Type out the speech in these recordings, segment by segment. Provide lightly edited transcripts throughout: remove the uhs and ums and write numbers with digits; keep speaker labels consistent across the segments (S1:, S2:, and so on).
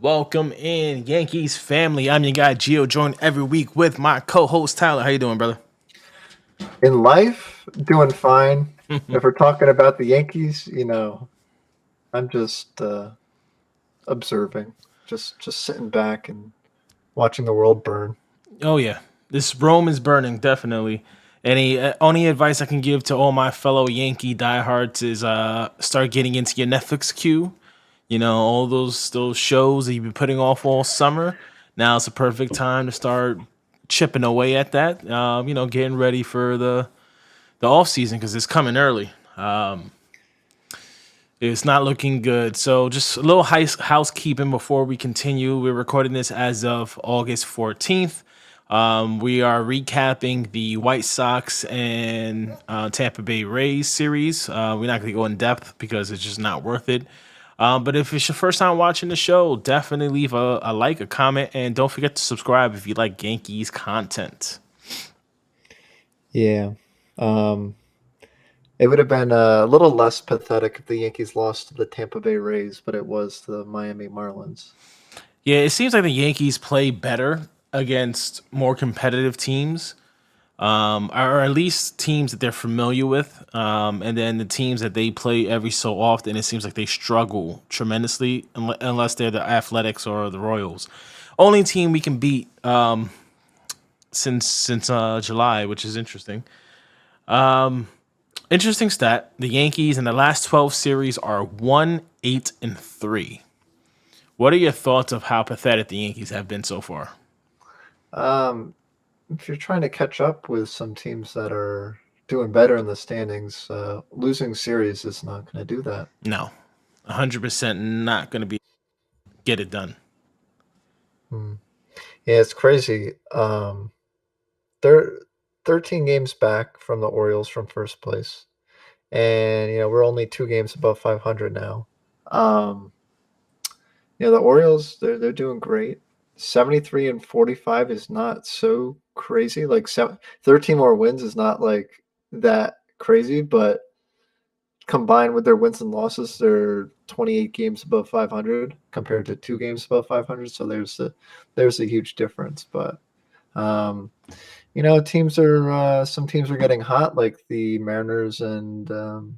S1: Welcome in, Yankees family. I'm your guy Gio, joined every week with my co-host Tyler. How you doing, brother?
S2: In life, doing fine. If we're talking about the Yankees, I'm just observing, just sitting back and watching the world burn.
S1: Oh yeah, this Rome is burning, definitely. Any only advice I can give to all my fellow Yankee diehards is start getting into your Netflix queue. You know, all those shows that you've been putting off all summer. Now it's a perfect time to start chipping away at that. Getting ready for the off season because it's coming early. It's not looking good. So, just a little housekeeping before we continue. We're recording this as of August 14th. We are recapping the White Sox and Tampa Bay Rays series. We're not going to go in depth because it's just not worth it. But if it's your first time watching the show, definitely leave a like, a comment, and don't forget to subscribe if you like Yankees content.
S2: Yeah. Um, it would have been a little less pathetic if the Yankees lost to the Tampa Bay Rays, but it was the Miami Marlins.
S1: Yeah, it seems like the Yankees play better against more competitive teams. Or at least teams that they're familiar with. And then the teams that they play every so often, it seems like they struggle tremendously unless they're the Athletics or the Royals. Only team we can beat since July, which is interesting. Interesting stat: the Yankees in the last 12 series are 1-8-3. What are your thoughts of how pathetic the Yankees have been so far?
S2: Um, if you're trying to catch up with some teams that are doing better in the standings, losing series is not going to do that.
S1: No, 100% not going to be get it done.
S2: Hmm. Yeah, it's crazy. They're 13 games back from the Orioles from first place. And we're only 2 games above 500 now. Um, the Orioles they're doing great. 73-45 is not so crazy. Like 13 more wins is not like that crazy, but combined with their wins and losses, they're 28 games above 500 compared to 2 games above 500. So there's a huge difference. But um, teams are some teams are getting hot, like the Mariners and the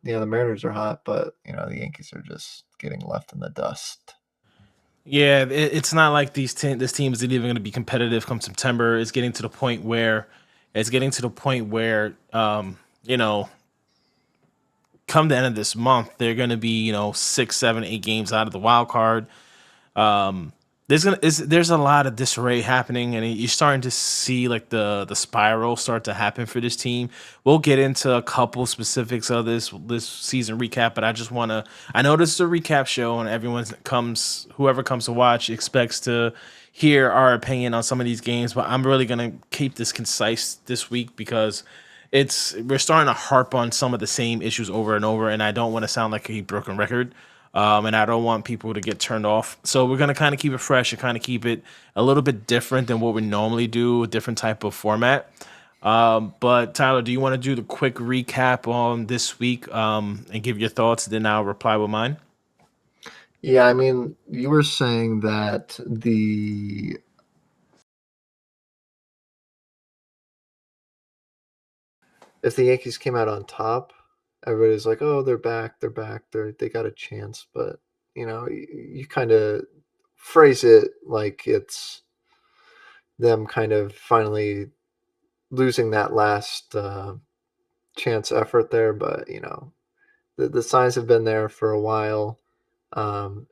S2: Mariners are hot, but the Yankees are just getting left in the dust.
S1: Yeah, it's not like this team isn't even going to be competitive come September. It's getting to the point where you know, come the end of this month, they're going to be 6, 7, 8 games out of the wild card. Um, there's a lot of disarray happening, and you're starting to see like the spiral start to happen for this team. We'll get into a couple specifics of this season recap, but I know this is a recap show, and whoever comes to watch expects to hear our opinion on some of these games. But I'm really gonna keep this concise this week because we're starting to harp on some of the same issues over and over, and I don't want to sound like a broken record. And I don't want people to get turned off. So we're gonna kind of keep it fresh and kind of keep it a little bit different than what we normally do, a different type of format. But Tyler, do you want to do the quick recap on this week and give your thoughts? Then I'll reply with mine.
S2: Yeah, I mean, you were saying that the if the Yankees came out on top, everybody's like, "Oh, they're back, they're back, they got a chance." But you kind of phrase it like it's them kind of finally losing that last chance effort there. But the signs have been there for a while.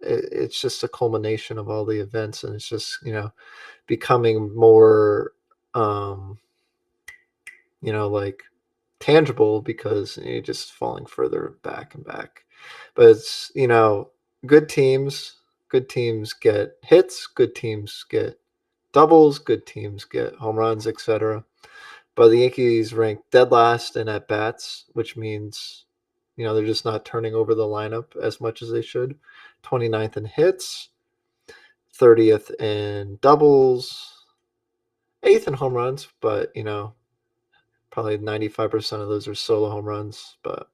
S2: It's just a culmination of all the events, and it's just becoming more like tangible because you're just falling further back and back. But it's good teams get hits, good teams get doubles, good teams get home runs, etc. But the Yankees rank dead last in at bats, which means they're just not turning over the lineup as much as they should. 29th in hits, 30th in doubles, 8th in home runs, but probably 95% of those are solo home runs. But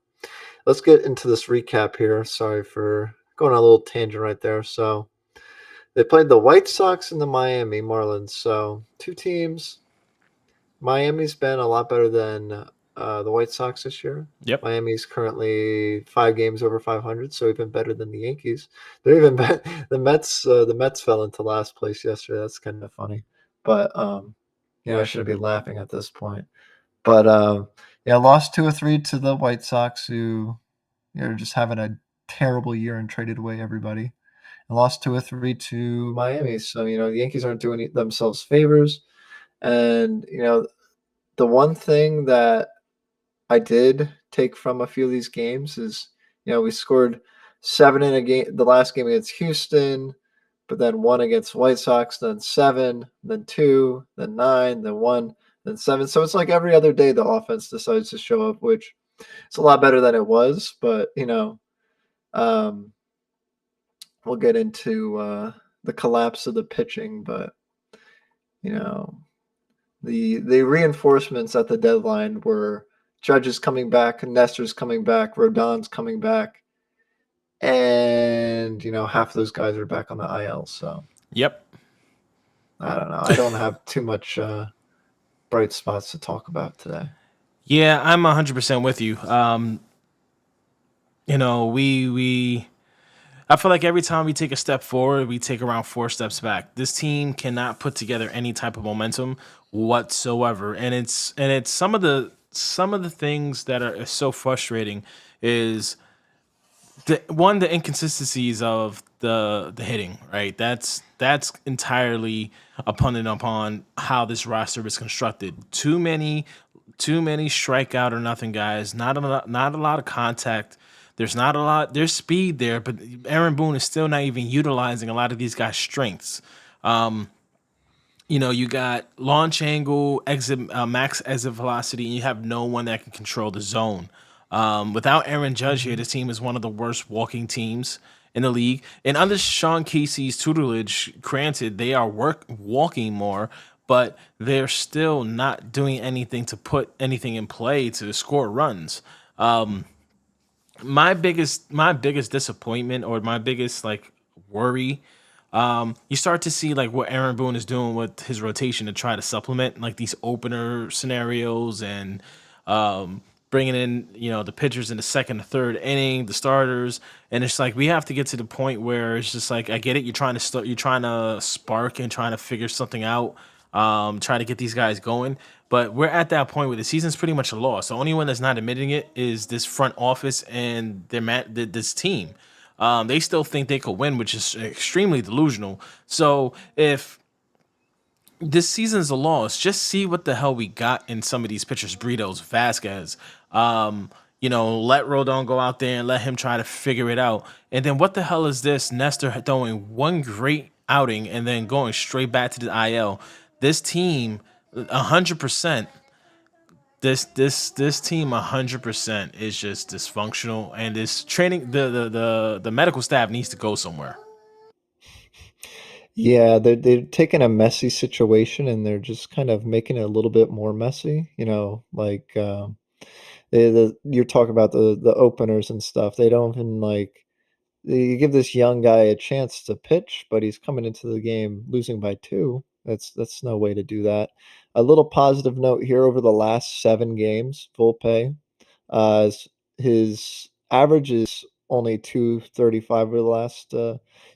S2: let's get into this recap here. Sorry for going on a little tangent right there. So they played the White Sox and the Miami Marlins. So two teams. Miami's been a lot better than the White Sox this year.
S1: Yep.
S2: Miami's currently 5 games over 500, so even better than the Yankees. They're even the Mets. The Mets fell into last place yesterday. That's kind of funny, but I shouldn't be laughing at this point. But yeah, lost 2 or 3 to the White Sox, who are just having a terrible year and traded away everybody. And lost 2 or 3 to Miami. So the Yankees aren't doing themselves favors. And the one thing that I did take from a few of these games is, we scored 7 in a game, the last game against Houston, but then 1 against White Sox, then 7, then 2, then 9, then 1, then 7. So it's like every other day the offense decides to show up, which is a lot better than it was. But um, we'll get into the collapse of the pitching, but you know the reinforcements at the deadline were Judge's coming back, Nestor's coming back, Rodon's coming back, and half those guys are back on the IL. So
S1: Yep.
S2: I don't know. I don't have too much bright spots to talk about today.
S1: Yeah, I'm 100% with you. We I feel like every time we take a step forward, we take around 4 steps back. This team cannot put together any type of momentum whatsoever, and it's some of the things that are so frustrating is the inconsistencies of the hitting, right? That's entirely dependent upon how this roster is constructed. Too many strikeout or nothing guys. Not a lot of contact. There's not a lot. There's speed there, but Aaron Boone is still not even utilizing a lot of these guys' strengths. You got launch angle, exit, max exit velocity, and you have no one that can control the zone. Without Aaron Judge here,
S2: Mm-hmm.
S1: this team is one of the worst walking teams in the league. And under Sean Casey's tutelage, granted, they are walking more, but they're still not doing anything to put anything in play to score runs. My biggest disappointment or my biggest like worry, you start to see like what Aaron Boone is doing with his rotation to try to supplement like these opener scenarios and bringing in the pitchers in the second or third inning, the starters, and it's like we have to get to the point where it's just like I get it, you're trying to spark and trying to figure something out, trying to get these guys going. But we're at that point where the season's pretty much a loss. The only one that's not admitting it is this front office and this team. They still think they could win, which is extremely delusional. So if this season's a loss, just see what the hell we got in some of these pitchers, Britos, Vasquez. Let Rodon go out there and let him try to figure it out. And then what the hell is this? Nestor throwing one great outing and then going straight back to the IL. This team, 100%. This team 100% is just dysfunctional, and this training the medical staff needs to go somewhere.
S2: Yeah, they're taking a messy situation and they're just kind of making it a little bit more messy. Like you're talking about the openers and stuff. They don't even like you give this young guy a chance to pitch, but he's coming into the game losing by 2. That's no way to do that. A little positive note here over the last 7 games, Volpe, his average is only 235 over the last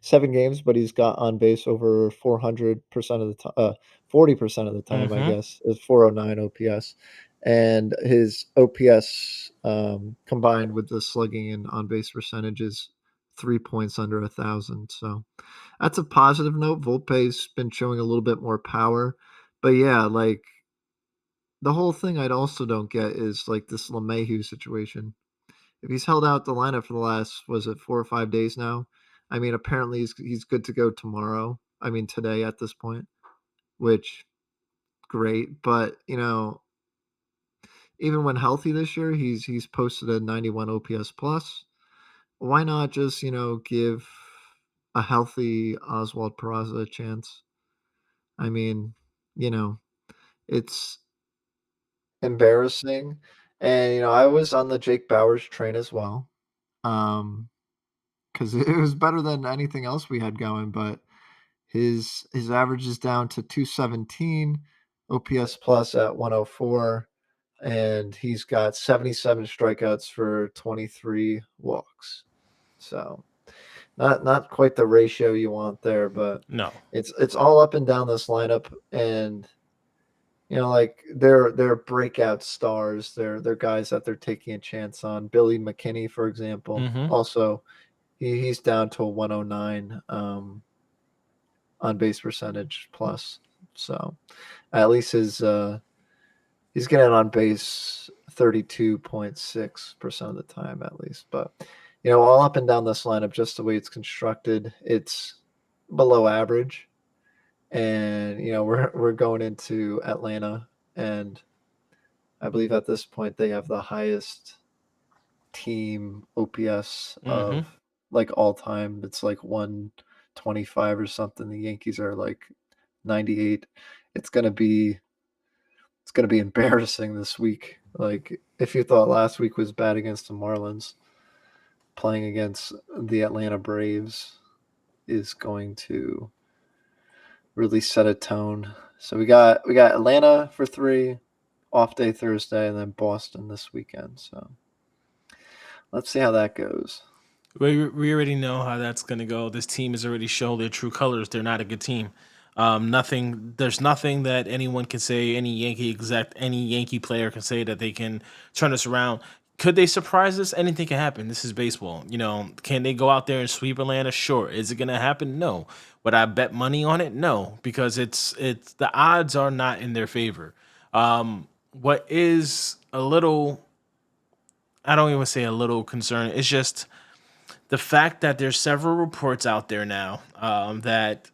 S2: 7 games, but he's got on base over 400% of the time, 40% of the time, I
S1: Mm-hmm.
S2: guess, is 409 OPS. And his OPS combined with the slugging and on base percentage is 3 points under 1,000. So that's a positive note. Volpe's been showing a little bit more power. But yeah, like the whole thing I also don't get is like this LeMahieu situation. If he's held out the lineup for the last, was it 4 or 5 days now? I mean, apparently he's good to go tomorrow. I mean, today at this point, which great. But even when healthy this year, he's posted a 91 OPS plus. Why not just give a healthy Oswald Peraza a chance? I mean, you know, it's embarrassing. And I was on the Jake Bowers train as well. Because because it was better than anything else we had going. But his average is down to 217, OPS plus at 104, and he's got 77 strikeouts for 23 walks. So not quite the ratio you want there, but
S1: No.
S2: it's all up and down this lineup, and like they're breakout stars. They're guys that they're taking a chance on. Billy McKinney, for example,
S1: Mm-hmm.
S2: also he's down to a 109 on base percentage plus. So at least he's getting on base 32.6% of the time at least. But all up and down this lineup, just the way it's constructed, it's below average. And we're going into Atlanta, and I believe at this point they have the highest team OPS
S1: Mm-hmm.
S2: of like all time. It's like 125 or something. The Yankees are like 98. It's gonna be embarrassing this week. Like if you thought last week was bad against the Marlins, playing against the Atlanta Braves is going to really set a tone. So we got Atlanta for 3, off day Thursday, and then Boston this weekend. So let's see how that goes.
S1: We already know how that's going to go. This team has already shown their true colors. They're not a good team. There's nothing that anyone can say, any Yankee player can say that they can turn us around. Could they surprise us? Anything can happen. This is baseball. Can they go out there and sweep Atlanta? Sure. Is it going to happen? No. Would I bet money on it? No, because it's the odds are not in their favor. What is a little, I don't even say a little concern. It's just the fact that there's several reports out there now that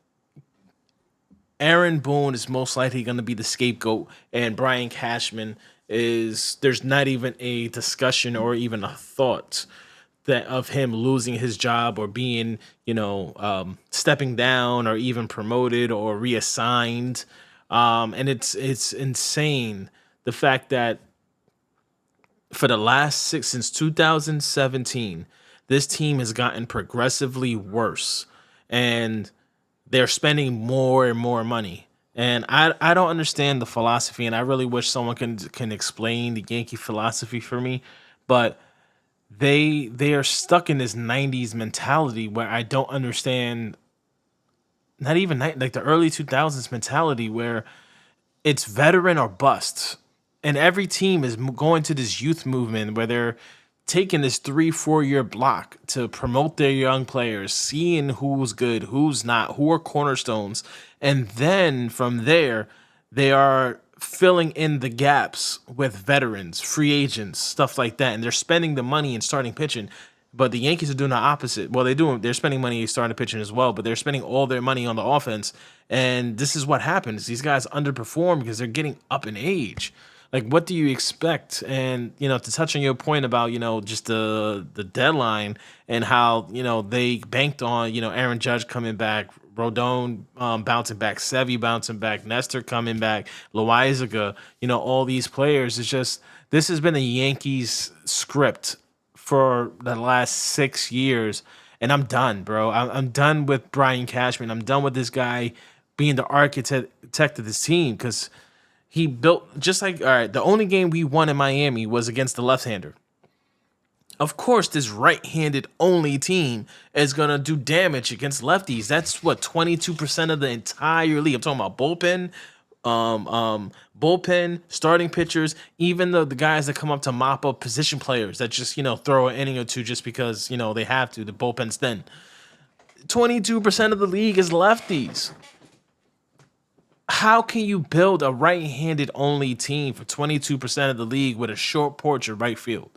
S1: Aaron Boone is most likely going to be the scapegoat, and Brian Cashman is. There's not even a discussion or even a thought that of him losing his job or being, stepping down or even promoted or reassigned. And it's insane the fact that for the last since 2017, this team has gotten progressively worse, and they're spending more and more money. And I don't understand the philosophy, and I really wish someone can explain the Yankee philosophy for me. But they are stuck in this '90s mentality where I don't understand. Not even like the early 2000s mentality where it's veteran or bust. And every team is going to this youth movement where they're taking this 3-4 year block to promote their young players, seeing who's good, who's not, who are cornerstones. And then from there, they are filling in the gaps with veterans, free agents, stuff like that. And they're spending the money and starting pitching. But the Yankees are doing the opposite. Well, they're spending money starting pitching as well, but they're spending all their money on the offense. And this is what happens. These guys underperform because they're getting up in age. Like, what do you expect? And to touch on your point about just the deadline and how they banked on Aaron Judge coming back, Rodon bouncing back, Sevy bouncing back, Nestor coming back, Loizaga, all these players. It's just this has been the Yankees script for the last 6 years, and I'm done, bro. I'm done with Brian Cashman. I'm done with this guy being the architect of this team because he built just like all right. The only game we won in Miami was against the left-hander. Of course, this right-handed only team is gonna do damage against lefties. That's what 22% of the entire league. I'm talking about bullpen, starting pitchers, even the guys that come up to mop up position players that just throw an inning or two just because they have to. The bullpen's thin. 22% of the league is lefties. How can you build a right-handed only team for 22% of the league with a short porch of right field?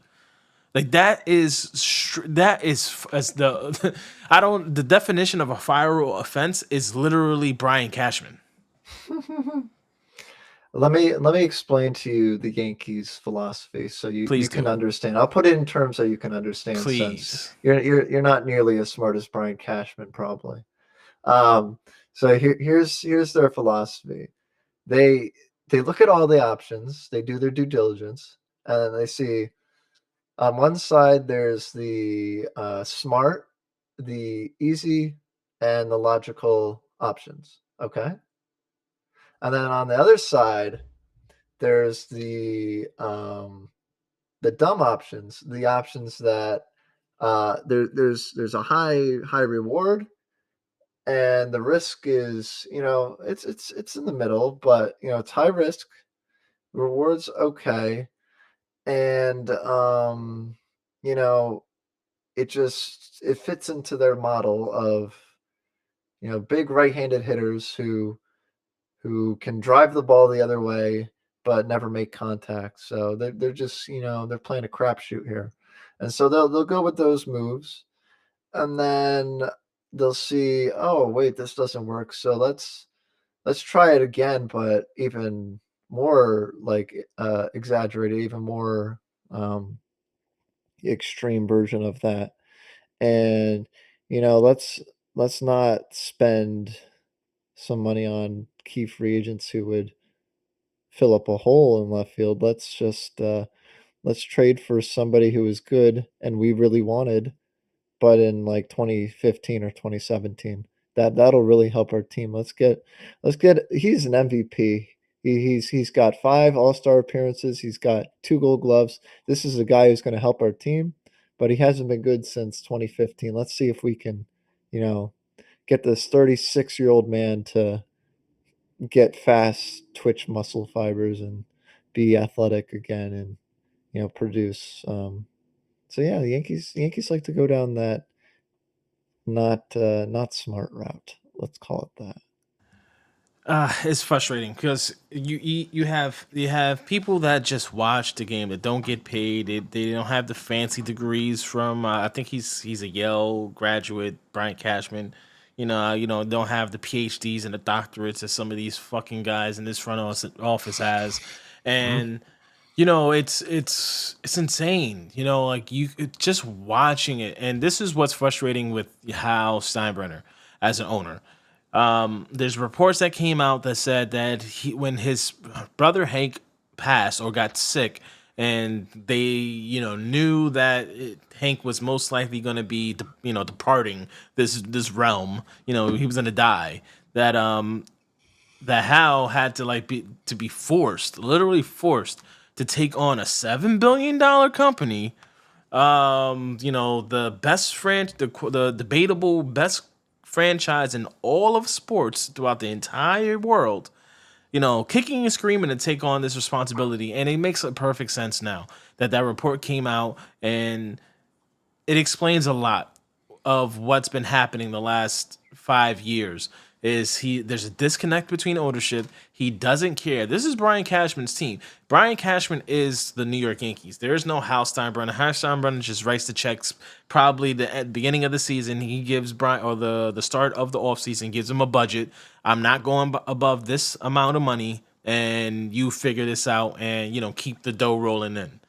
S1: Like that is as the I don't the definition of a fireable offense is literally Brian Cashman.
S2: Let me explain to you the Yankees philosophy so you
S1: Please
S2: can
S1: do.
S2: understand. I'll put it in terms that you can understand since
S1: Please.
S2: you're not nearly as smart as Brian Cashman probably. Um, so here's their philosophy. They they look at all the options, they do their due diligence, and then they see on one side there's the smart the easy and the logical options. Okay. And then on the other side, there's the dumb options, the options that there's a high reward, and the risk is, it's in the middle, but it's high risk, rewards okay, and you know it fits into their model of big right-handed hitters who can drive the ball the other way but never make contact. So they're just they're playing a crapshoot here, and so they'll go with those moves, and then they'll see, oh wait, this doesn't work, so let's try it again, but even more like exaggerated, even more um, extreme version of that. And let's not spend some money on key free agents who would fill up a hole in left field. Let's trade for somebody who is good and we really wanted, but in like 2015 or 2017. That'll really help our team. Let's get he's an MVP. He's got 5 All-Star appearances. He's got 2 Gold Gloves. This is a guy who's going to help our team, but he hasn't been good since 2015. Let's see if we can, you know, get this 36-year-old man to get fast twitch muscle fibers and be athletic again and produce. So yeah, the Yankees like to go down that not smart route. Let's call it that.
S1: It's frustrating because you have people that just watch the game that don't get paid. They don't have the fancy degrees from. I think he's a Yale graduate, Brian Cashman. Don't have the PhDs and the doctorates that some of these fucking guys in this front office has,
S2: Mhm.
S1: and it's insane. Like just watching it, and this is what's frustrating with Hal Steinbrenner as an owner. There's reports that came out that said that when his brother Hank passed or got sick, and they knew that Hank was most likely going to be departing this realm. He was going to die. That Hal had to be forced, literally forced, to take on a $7 billion company. The the debatable best franchise in all of sports throughout the entire world. Kicking and screaming to take on this responsibility, and it makes a perfect sense now that report came out, and it explains a lot of what's been happening the last 5 years. There's a disconnect between ownership. He doesn't care. This is Brian Cashman's team. Brian Cashman is the New York Yankees. There is no Hal Steinbrenner. Hal Steinbrenner just writes the checks. Probably at the beginning of the season, he gives Brian, or the start of the offseason, gives him a budget. I'm not going above this amount of money, and you figure this out, and keep the dough rolling in.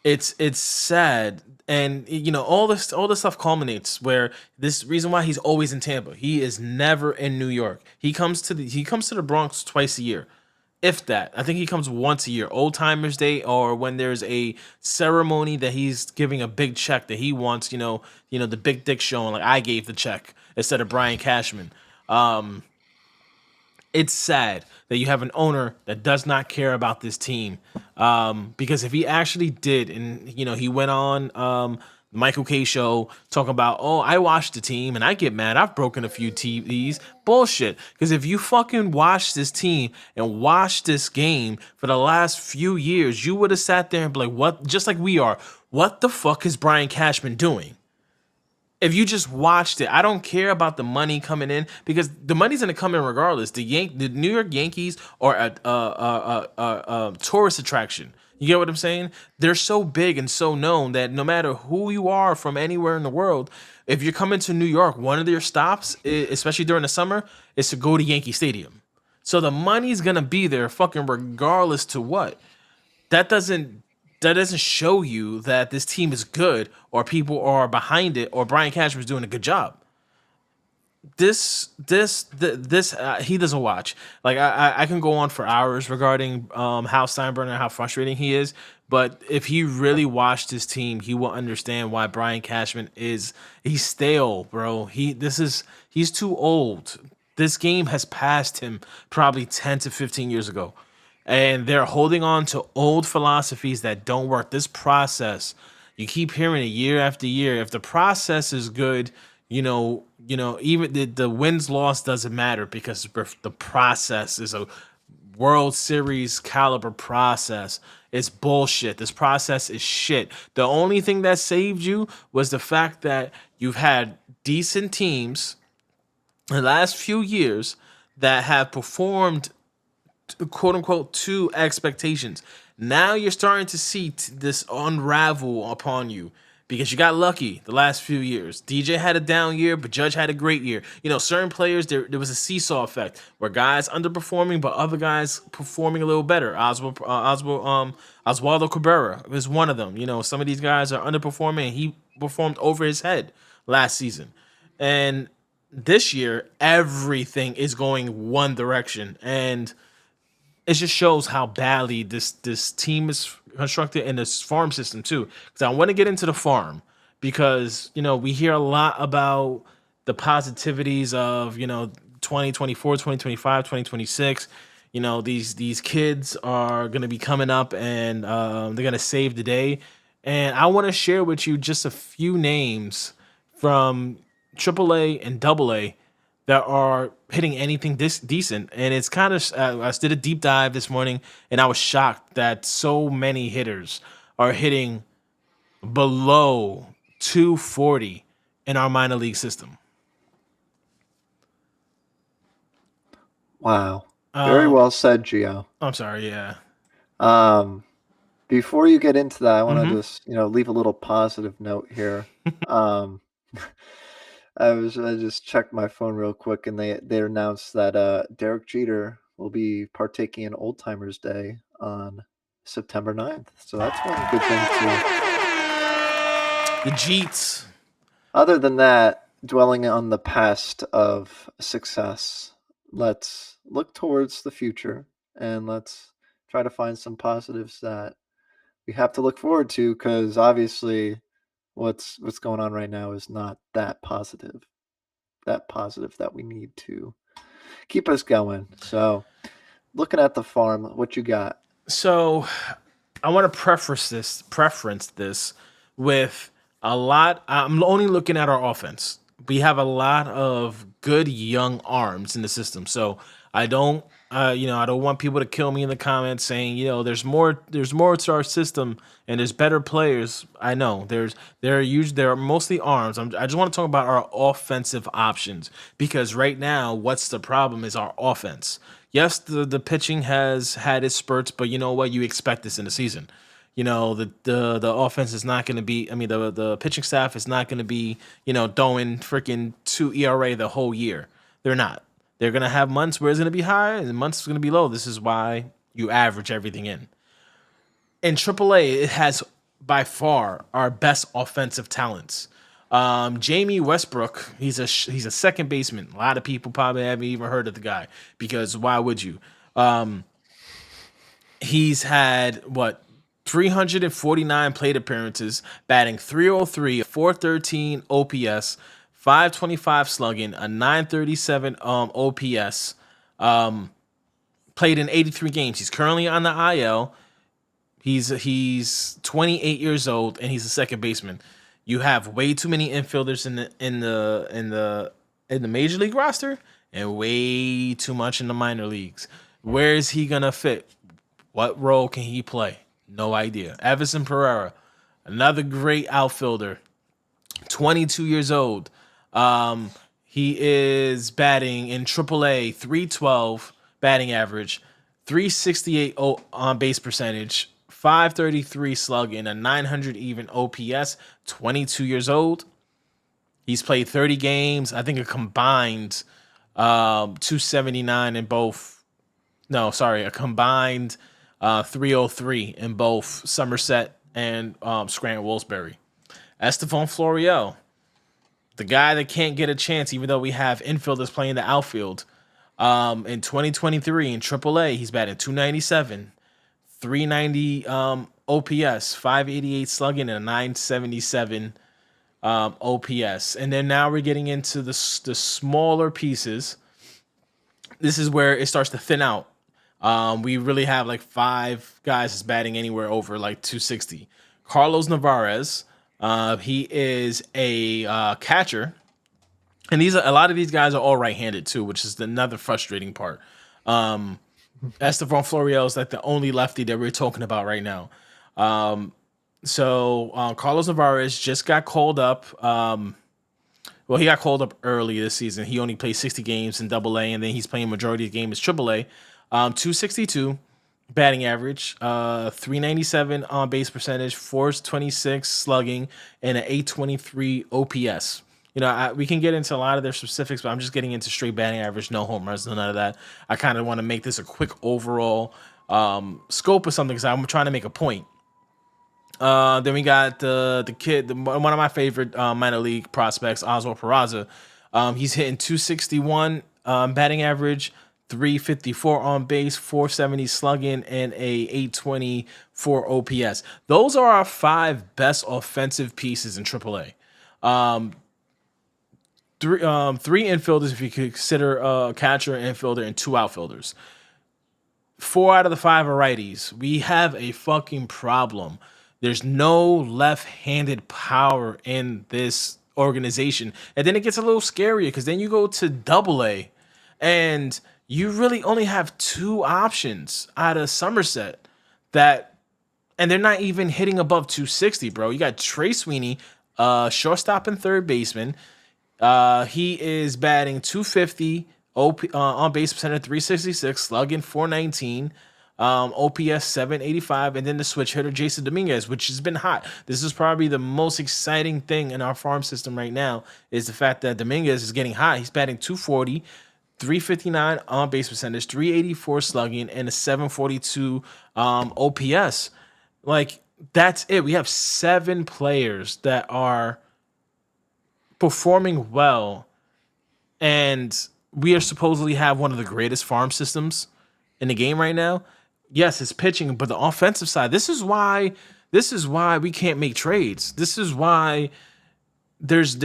S1: It's sad, and all this stuff culminates where this reason why he's always in Tampa. He is never in New York. He comes to the Bronx twice a year, if that. I think he comes once a year, Old Timers Day, or when there's a ceremony that he's giving a big check that he wants. The big dick showing, like, I gave the check instead of Brian Cashman. It's sad that you have an owner that does not care about this team. Because if he actually did, and he went on Michael K show talking about, oh, I watched the team and I get mad. I've broken a few TVs. Bullshit. Because if you fucking watched this team and watched this game for the last few years, you would have sat there and be like, what? Just like we are. What the fuck is Brian Cashman doing? If you just watched it, I don't care about the money coming in, because the money's gonna come in regardless. The New York Yankees are a tourist attraction. You get what I'm saying? They're so big and so known that no matter who you are from anywhere in the world, if you're coming to New York, one of their stops, especially during the summer, is to go to Yankee Stadium. So the money's gonna be there, fucking regardless to what. That doesn't show you that this team is good, or people are behind it, or Brian Cashman's doing a good job. He doesn't watch. Like I can go on for hours regarding Hal Steinbrenner and how frustrating he is. But if he really watched his team, he will understand why Brian Cashman he's stale, bro. He's too old. This game has passed him probably 10 to 15 years ago. And they're holding on to old philosophies that don't work. This process, you keep hearing it year after year. If the process is good, even the wins loss doesn't matter because the process is a World Series caliber process. It's bullshit. This process is shit. The only thing that saved you was the fact that you've had decent teams in the last few years that have performed quote unquote to expectations. Now you're starting to see this unravel upon you because you got lucky the last few years. DJ had a down year, but Judge had a great year. Certain players there was a seesaw effect where guys underperforming, but other guys performing a little better. Oswaldo Cabrera is one of them. Some of these guys are underperforming, and he performed over his head last season. And this year, everything is going one direction, and it just shows how badly this team is constructed and this farm system too. Because I want to get into the farm because we hear a lot about the positivities of 2024, 2025, 2026. These kids are going to be coming up and they're going to save the day. And I want to share with you just a few names from AAA and AA that are hitting anything this decent. And it's kind of, I did a deep dive this morning and I was shocked that so many hitters are hitting below 240 in our minor league system.
S2: Wow. Very well said, Gio.
S1: I'm sorry, yeah.
S2: Before you get into that, I want to just, leave a little positive note here. I just checked my phone real quick, and they announced that Derek Jeter will be partaking in Old Timers Day on September 9th. So that's one good thing too.
S1: The Jeets.
S2: Other than that, dwelling on the past of success, let's look towards the future and let's try to find some positives that we have to look forward to, because obviously what's going on right now is not that positive that we need to keep us going. So looking at the farm, what you got?
S1: So I want to preference this with a lot. I'm only looking at our offense. We have a lot of good young arms in the system. So I don't I don't want people to kill me in the comments saying, there's more to our system and there's better players. I know they're mostly arms. I just want to talk about our offensive options, because right now what's the problem is our offense. Yes, the pitching has had its spurts, but you know what? You expect this in the season. The offense is not going to be. I mean, the pitching staff is not going to be throwing freaking 2 ERA the whole year. They're not. They're going to have months where it's going to be high and months it's going to be low. This is why you average everything in. In AAA, it has by far our best offensive talents. Jamie Westbrook, he's a second baseman. A lot of people probably haven't even heard of the guy, because why would you? He's had 349 plate appearances, batting .303, 413 OPS, 525 slugging, a 937 OPS. Played in 83 games. He's currently on the IL. He's 28 years old and he's a second baseman. You have way too many infielders in the major league roster and way too much in the minor leagues. Where is he gonna fit? What role can he play? No idea. Everson Pereira, another great outfielder, 22 years old. He is batting in AAA, 312 batting average, 368 on base percentage, 533 slugging, a 900 even OPS, 22 years old. He's played 30 games, I think a combined 279 in both. No, sorry, a combined 303 in both Somerset and Scranton Wolfsbury. Estevan Florial, The guy that can't get a chance, even though we have infielders playing the outfield. In 2023 in AAA, he's batting 297, 390 OPS, 588 slugging, and a 977 OPS. And then now we're getting into the smaller pieces. This is where it starts to thin out. We really have like 5 guys that's batting anywhere over like 260. Carlos Navarez, he is a catcher, and a lot of these guys are all right-handed too, which is another frustrating part. Estevan Florial is like the only lefty that we're talking about right now. So Carlos Navarez just got called up. Well, he got called up early this season. He only played 60 games in Double-A, and then he's playing majority of the game as Triple-A. 262 batting average, 397 on base percentage, 426 slugging, and an 823 OPS. We can get into a lot of their specifics, but I'm just getting into straight batting average, no home runs, none of that. I kind of want to make this a quick overall scope of something because I'm trying to make a point. Then we got the kid, one of my favorite minor league prospects, Oswald Peraza. He's hitting 261 batting average, 354 on base, 470 slugging, and a 824 OPS. Those are our 5 best offensive pieces in AAA. Three infielders if you consider a catcher, infielder, and 2 outfielders. 4 out of the 5 are righties. We have a fucking problem. There's no left-handed power in this organization. And then it gets a little scarier because then you go to Double-A and you really only have 2 options out of Somerset and they're not even hitting above 260, bro. You got Trey Sweeney, shortstop and third baseman. He is batting 250, on base percentage 366, slugging 419, OPS 785, and then the switch hitter Jason Dominguez, which has been hot. This is probably the most exciting thing in our farm system right now is the fact that Dominguez is getting hot. He's batting 240, 359 on base percentage, 384 slugging, and a 742 OPS. Like, that's it. We have 7 players that are performing well, and we are supposedly have one of the greatest farm systems in the game right now. Yes, it's pitching, but the offensive side. This is why we can't make trades. This is why there's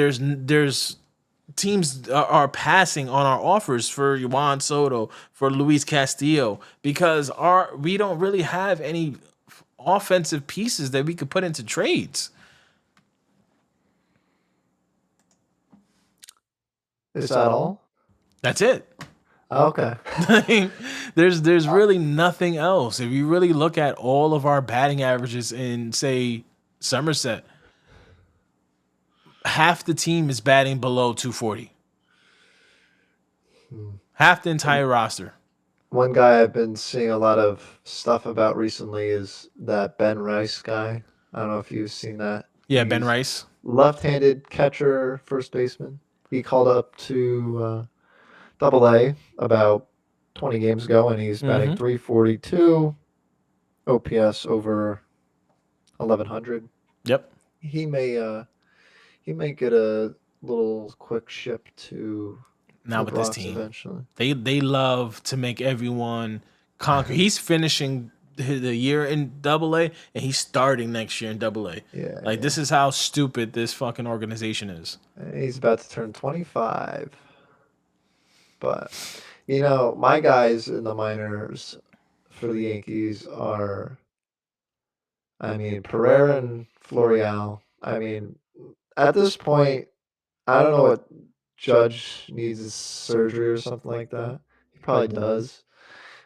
S1: teams are passing on our offers for Juan Soto, for Luis Castillo, because we don't really have any offensive pieces that we could put into trades.
S2: Is that all?
S1: That's it.
S2: Okay.
S1: There's really nothing else. If you really look at all of our batting averages in, say, Somerset, half the team is batting below 240. Half the entire roster.
S2: One guy I've been seeing a lot of stuff about recently is that Ben Rice guy. I don't know if you've seen that.
S1: Yeah, Ben Rice.
S2: Left-handed catcher, first baseman. He called up to Double-A about 20 games ago, and he's batting 342, OPS over 1100.
S1: Yep.
S2: He may get a little quick ship to
S1: now with this team
S2: eventually.
S1: They love to make everyone conquer. He's finishing the year in Double-A, and he's starting next year in Double-A.
S2: Yeah,
S1: this is how stupid this fucking organization is.
S2: He's about to turn 25. But, my guys in the minors for the Yankees are, Pereira and Florial. At this point, I don't know what Judge needs surgery or something like that. He probably does.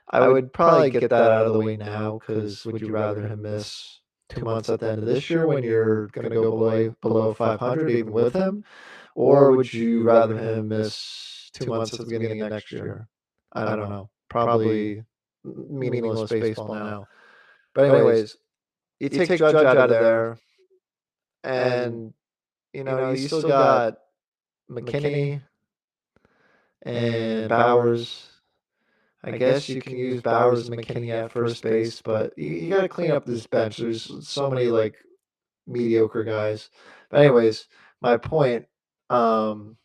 S2: I would probably get that out of the way now, because would you rather him miss 2 months at the end of this year when you're going to go below 500 even with him? Or would you rather him miss 2 months at the beginning of next year? I don't know. Probably meaningless baseball now. But anyways, you take Judge out of there, and, you still got McKinney and Bowers. I guess you can use Bowers and McKinney at first base, but you got to clean up this bench. There's so many mediocre guys. But anyways, my point Um,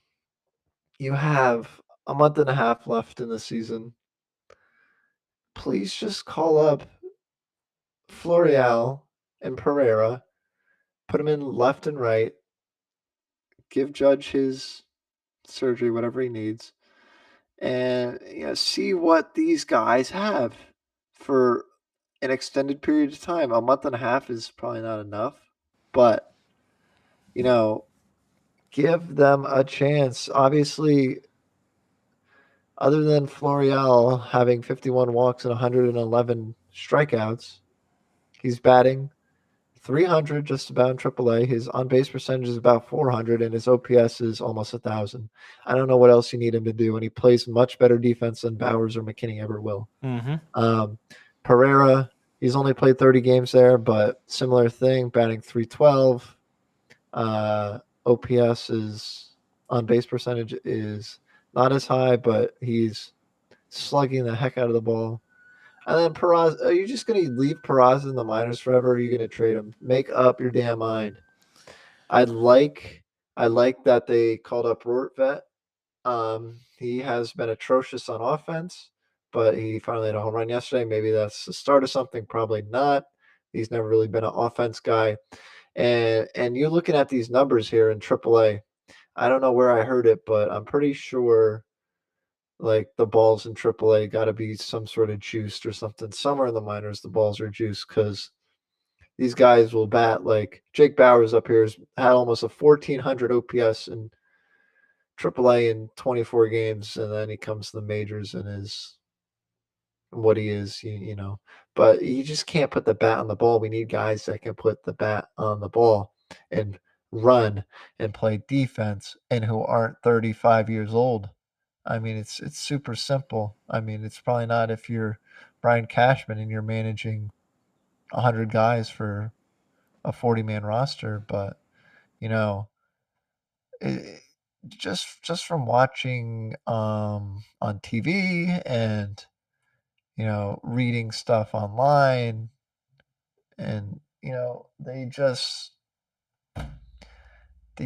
S2: you have a month and a half left in the season. Please just call up Florial and Pereira, put them in left and right, give Judge his surgery, whatever he needs, and see what these guys have for an extended period of time. A month and a half is probably not enough, but you know, give them a chance. Obviously, other than Florial having 51 walks and 111 strikeouts, he's batting 300 just about in AAA. His on base percentage is about 400, and his OPS is almost 1,000. I don't know what else you need him to do, and he plays much better defense than Bowers or McKinney ever will.
S1: Mm-hmm.
S2: Um, Pereira, he's only played 30 games there, but similar thing, batting 312. OPS is on base percentage is not as high, but he's slugging the heck out of the ball. And then Peraza, are you just going to leave Peraza in the minors forever? Or are you going to trade him? Make up your damn mind. I like I like that they called up Rortvet. He has been atrocious on offense, but he finally had a home run yesterday. Maybe that's the start of something. Probably not. He's never really been an offense guy. And you're looking at these numbers here in AAA. I don't know where I heard it, but I'm pretty sure like the balls in AAA got to be some sort of juiced or something. Somewhere in the minors, the balls are juiced because these guys will bat like Jake Bowers up here has had almost a 1,400 OPS in AAA in 24 games, and then he comes to the majors and is what he is, But you just can't put the bat on the ball. We need guys that can put the bat on the ball and run and play defense and who aren't 35 years old. I mean, it's super simple. I mean, it's probably not if you're Brian Cashman and you're managing 100 guys for a 40-man roster, but you know, it, just from watching on TV and reading stuff online, and they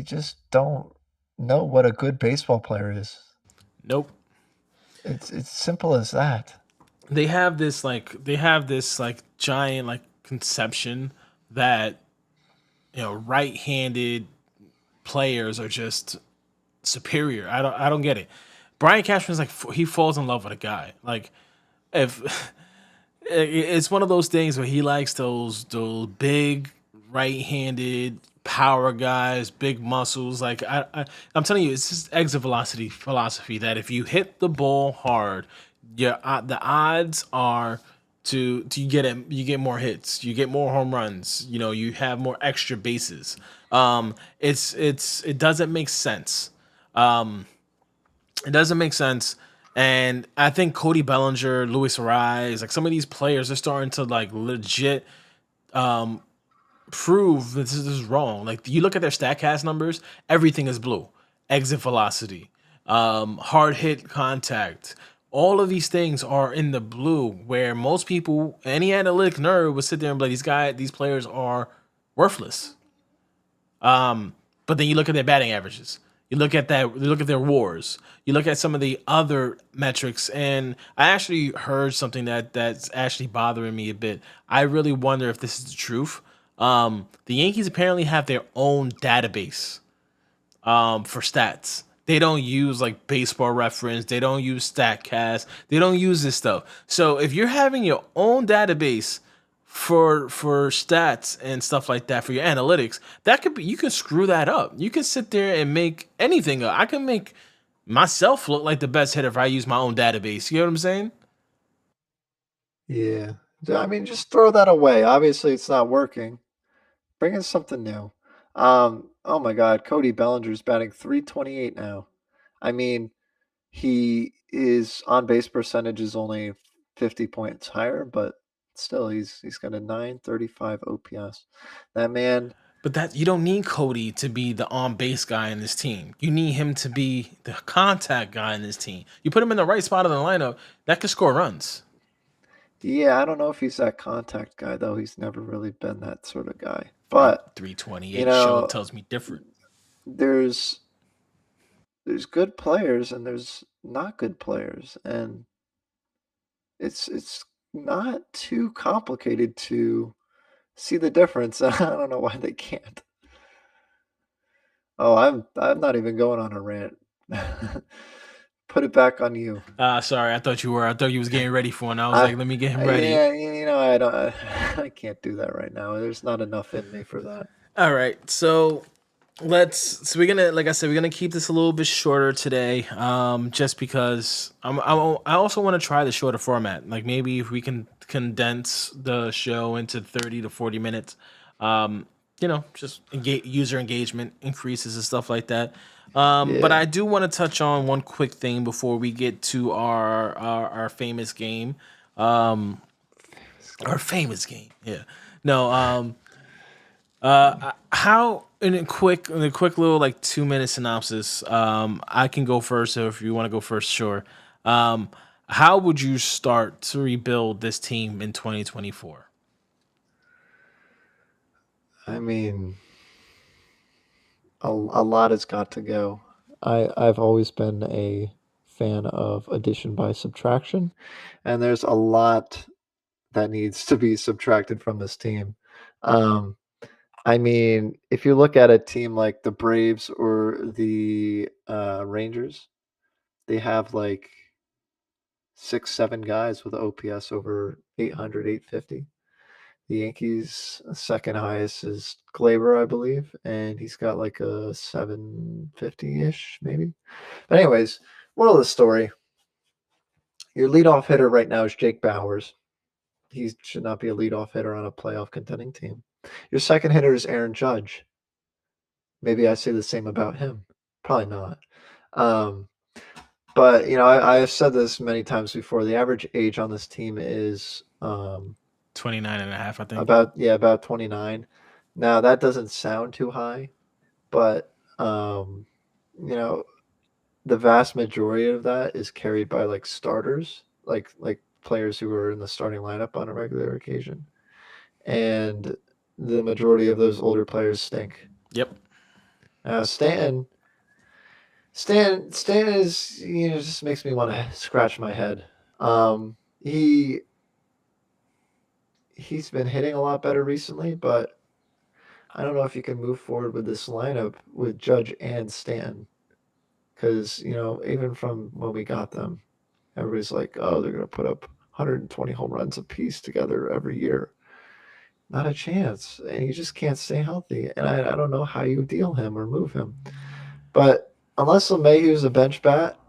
S2: just don't know what a good baseball player is.
S1: Nope.
S2: It's simple as that.
S1: They have this giant like conception that right-handed players are just superior. I don't get it. Brian Cashman's like he falls in love with a guy. Like if it's one of those things where he likes those big right-handed power guys, big muscles. Like I'm telling you, it's just exit velocity philosophy that if you hit the ball hard, the odds are to you get more hits, you get more home runs. You have more extra bases. It doesn't make sense. It doesn't make sense. And I think Cody Bellinger, Luis Ariz, like some of these players are starting to like legit prove this is wrong. Like you look at their Statcast numbers, everything is blue. Exit velocity, hard hit contact. All of these things are in the blue. Where most people, any analytic nerd, would sit there and be like, these players are worthless. But then you look at their batting averages. You look at that. You look at their WARs. You look at some of the other metrics, and I actually heard something that's actually bothering me a bit. I really wonder if this is the truth. The Yankees apparently have their own database for stats. They don't use like baseball reference. They don't use Statcast. They don't use this stuff. So if you're having your own database for stats and stuff like that for your analytics, that could be you can screw that up. You can sit there and make anything up. I can make myself look like the best hitter if I use my own database. You know what I'm saying?
S2: Yeah. I mean, just throw that away. Obviously, it's not working. Bring in something new. Oh my God, Cody Bellinger's batting 328 now. I mean, he is on base percentage is only 50 points higher, but still, he's got a 935 OPS. That man,
S1: But that you don't need Cody to be the on base guy in this team. You need him to be the contact guy in this team. You put him in the right spot of the lineup, that could score runs.
S2: yeah, I don't know if he's that contact guy though. He's never really been that sort of guy.
S1: Well,
S2: But you
S1: 328 show
S2: know,
S1: tells me different.
S2: there's there's good players and there's not good players, and it's not too complicated to see the difference. I don't know why they can't. Oh, I'm not even going on a rant. Put it back on you.
S1: Sorry, I thought you were. I thought you was getting ready for one. I was
S2: I
S1: like, let me get him ready.
S2: yeah, I don't I can't do that right now. There's not enough in me for that.
S1: All right, so we're gonna, like I said, we're gonna keep this a little bit shorter today, just because I also want to try the shorter format. Like maybe if we can condense the show into 30 to 40 minutes, just user engagement increases and stuff like that. But
S2: Yeah.
S1: I do want to touch on one quick thing before we get to our famous game. Our famous game, yeah. No, how in a quick little like 2 minute synopsis. I can go first, so if you want to go first, sure. Um, how would you start to rebuild this team in 2024?
S2: I mean, a lot has got to go. I've always been a fan of addition by subtraction, and there's a lot that needs to be subtracted from this team. Um, I mean, if you look at a team like the Braves or the Rangers, they have like 6, 7 guys with OPS over 800, 850. The Yankees' second highest is Glaber, I believe, and he's got like a 750 ish, maybe. But, anyways, moral of the story, your leadoff hitter right now is Jake Bauers. He should not be a leadoff hitter on a playoff contending team. Your second hitter is Aaron Judge. Maybe I say the same about him. Probably not. Um, but, I have said this many times before. The average age on this team is
S1: 29 and a half, I think.
S2: about 29. Now that doesn't sound too high, but you know, the vast majority of that is carried by like starters, like players who are in the starting lineup on a regular occasion. And the majority of those older players stink.
S1: Yep.
S2: Stan is just makes me want to scratch my head. Um, he he's been hitting a lot better recently, but I don't know if you can move forward with this lineup with Judge and Stan because even from when we got them, everybody's like, oh, they're gonna put up 120 home runs apiece together every year. Not a chance, and he just can't stay healthy. And I don't know how you deal him or move him, but unless LeMahieu's a bench bat,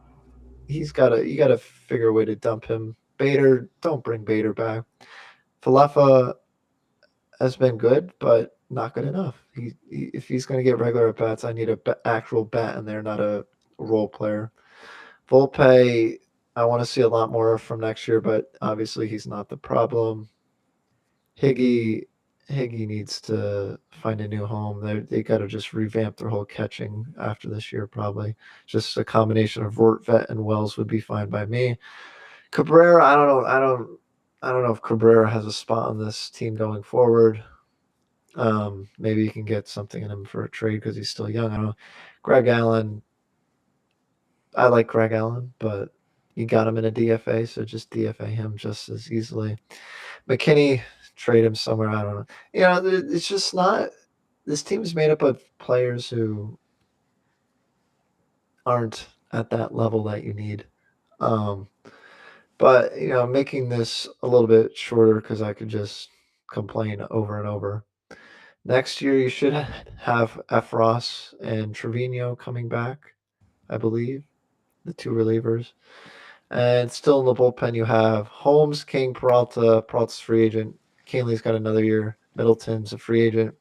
S2: you gotta figure a way to dump him. Bader, don't bring Bader back. Falefa has been good, but not good enough. If he's going to get regular at bats, I need a actual bat in there, not a role player. Volpe, I want to see a lot more from next year, but obviously he's not the problem. Higgy Higgy needs to find a new home. They got to just revamp their whole catching after this year, probably. Just a combination of Vortvet and Wells would be fine by me. Cabrera, I don't know. I don't know if Cabrera has a spot on this team going forward. Maybe you can get something in him for a trade because he's still young. I don't know. Greg Allen, I like Greg Allen, but you got him in a DFA, so just DFA him just as easily. McKinney, trade him somewhere. I don't know. It's just not. This team is made up of players who aren't at that level that you need. Um, but making this a little bit shorter because I could just complain over and over. Next year, you should have Efros and Trevino coming back, I believe, the two relievers. And still in the bullpen, you have Holmes, King, Peralta. Peralta's free agent. Canley's got another year. Middleton's a free agent.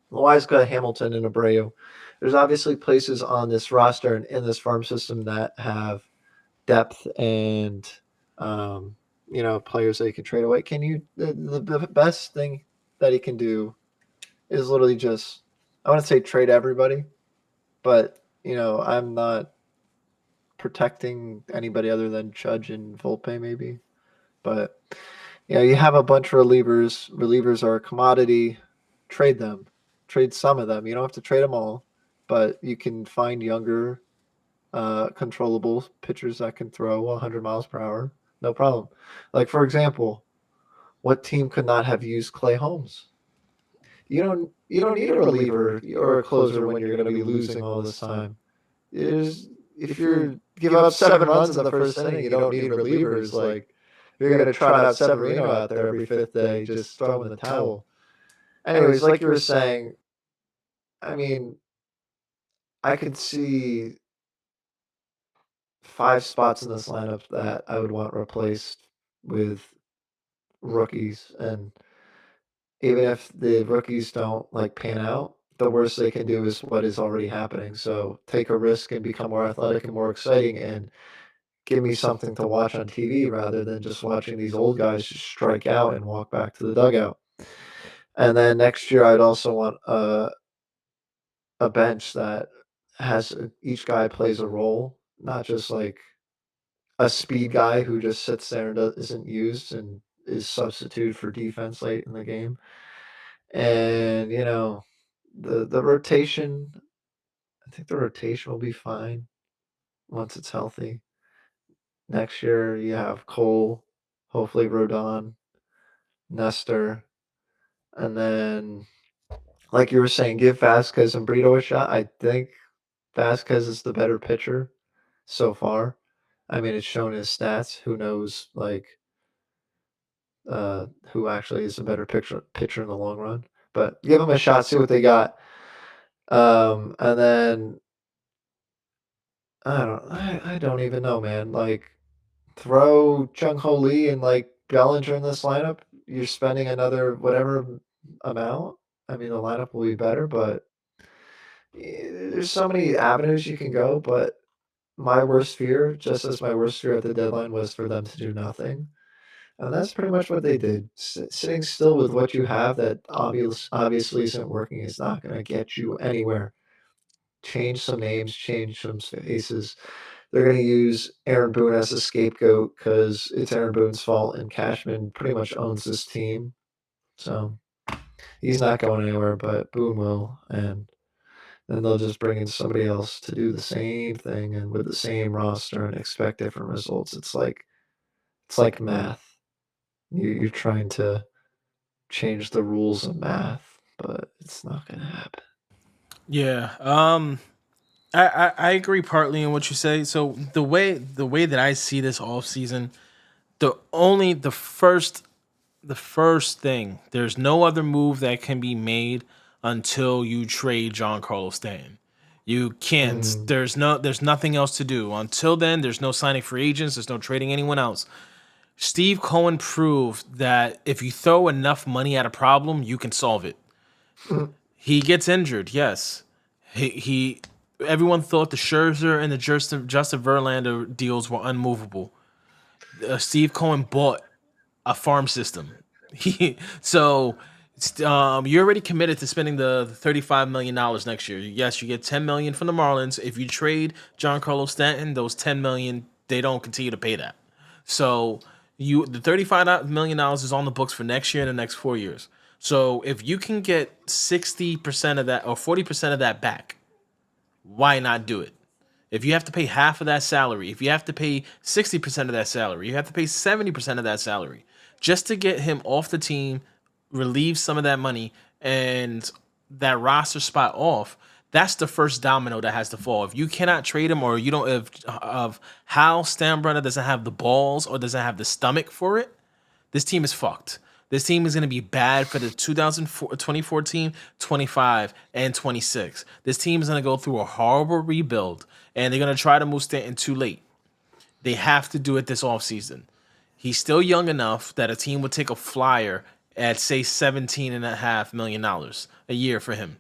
S2: Loai's got Hamilton and Abreu. There's obviously places on this roster and in this farm system that have depth and players that you can trade away. Can you the best thing that he can do is literally just I want to say trade everybody, but I'm not protecting anybody other than Judge and Volpe maybe. But you have a bunch of relievers. Relievers are a commodity. Trade them. Trade some of them. You don't have to trade them all, but you can find younger controllable pitchers that can throw 100 miles per hour, no problem. Like, for example, what team could not have used Clay Holmes? You don't need a reliever or a closer when you're going to be losing all this time. Is if you're give up 7 runs in the first inning, you don't need relievers. Like, you're going to trot out Severino out there every fifth day, just throw him in the towel. Anyways, like you were saying, I mean, I could see 5 spots in this lineup that I would want replaced with rookies, and even if the rookies don't like pan out, the worst they can do is what is already happening. So take a risk and become more athletic and more exciting, and give me something to watch on TV rather than just watching these old guys just strike out and walk back to the dugout. And then next year, I'd also want a bench that has each guy plays a role, not just like a speed guy who just sits there and isn't used and is substituted for defense late in the game. And the rotation, I think the rotation will be fine once it's healthy. Next year you have Cole, hopefully Rodon, Nestor, and then like you were saying, give Vasquez and Brito a shot. I think Vasquez is the better pitcher so far. I mean, it's shown his stats. Who knows, like, who actually is a better pitcher in the long run? But give them a shot, see what they got. And then I don't even know, man. Like, throw Chung Ho Lee and like Bellinger in this lineup. You're spending another whatever amount. I mean, the lineup will be better, but there's so many avenues you can go. But my worst fear, just as my worst fear at the deadline, was for them to do nothing. And that's pretty much what they did. Sitting still with what you have that obviously isn't working is not going to get you anywhere. Change some names, change some faces. They're going to use Aaron Boone as a scapegoat because it's Aaron Boone's fault, and Cashman pretty much owns this team. So he's not going anywhere, but Boone will. And then they'll just bring in somebody else to do the same thing and with the same roster and expect different results. It's like math. You're trying to change the rules of math, but it's not going to happen.
S1: Yeah. I agree partly in what you say. So the way that I see this off season, the first thing, there's no other move that can be made until you trade Giancarlo Stanton. You can't.
S2: Mm,
S1: There's nothing else to do. Until then, there's no signing free agents, there's no trading anyone else. Steve Cohen proved that if you throw enough money at a problem, you can solve it. He gets injured, yes. He everyone thought the Scherzer and the Justin Verlander deals were unmovable. Steve Cohen bought a farm system. So you're already committed to spending the $35 million next year. Yes, you get $10 million from the Marlins. If you trade Giancarlo Stanton, those $10 million, they don't continue to pay that. So the $35 million is on the books for next year and the next 4 years. So if you can get 60% of that or 40% of that back, why not do it? If you have to pay half of that salary, if you have to pay 60% of that salary, you have to pay 70% of that salary just to get him off the team, relieve some of that money, and that roster spot off. That's the first domino that has to fall. If you cannot trade him, or you don't, if of how Steinbrenner doesn't have the balls or doesn't have the stomach for it, this team is fucked. This team is going to be bad for the 2014, 25, and 26. This team is going to go through a horrible rebuild, and they're going to try to move Stanton too late. They have to do it this offseason. He's still young enough that a team would take a flyer at, say, $17.5 million a year for him.